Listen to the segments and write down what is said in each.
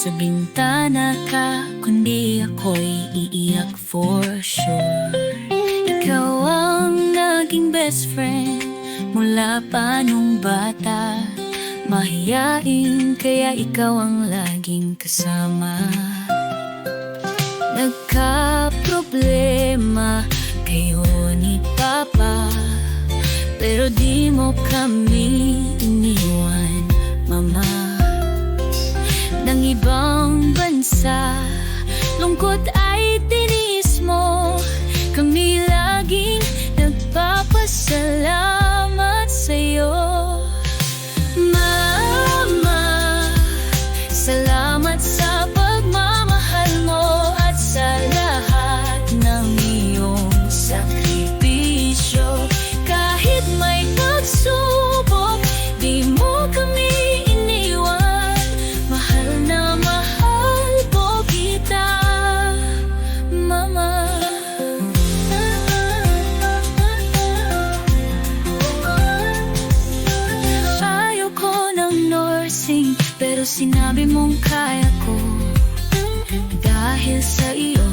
sa bintana ka, kundi ako'y iiyak for sure. Ikaw ang naging best friend mula pa nung bata. Mahiyain kaya ikaw ang laging kasama. Nagka-problema kayo ni Papa, pero di mo kami iniwan, Mama. Nang ibang bansa, lungkot ay tinis mo. Kami laging nagpapasalamat sa'yo, Mama. Salamat sa pagmamahal mo at sa lahat ng iyong sakripisyo. Kahit may pagsubok, di mo kami iniwan. Mahal na mahal po kita, Mama. Ayoko ng nursing, pero sinabi mong kaya ko. Dahil sa iyo,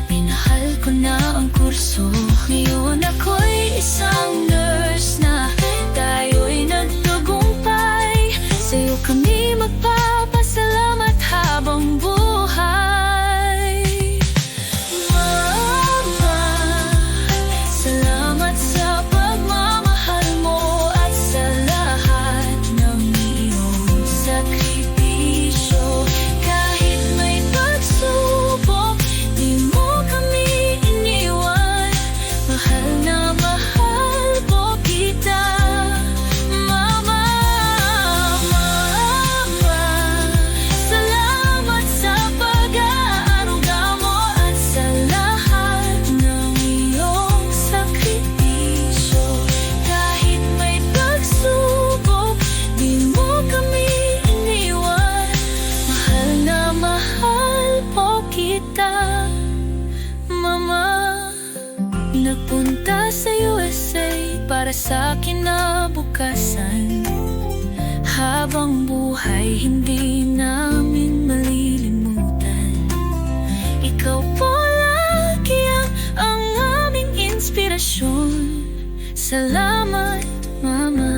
minahal ko na ang kurso. Ngayon ako'y isang nurse na, tayo'y nagtagumpay. Sa'yo kami magpapasalamat habang buhay, Mama. Salamat sa pagmamahal mo at sa lahat ng iyong sakripisyo. Kahit may pagsubok, di mo kami iniwan. Mahal na mahal po kita, Mama. Mama, salamat sa pag-aaruga mo at sa lahat ng iyong sakripisyo. Kahit may pagsubok, di mo kami iniwan. Mahal na mahal po kita, Mama. Nagpunta sa USA para sa kinabukasan. Habang buhay, hindi namin malilimutan. Ikaw po lagi ang aming inspirasyon. Salamat, Mama.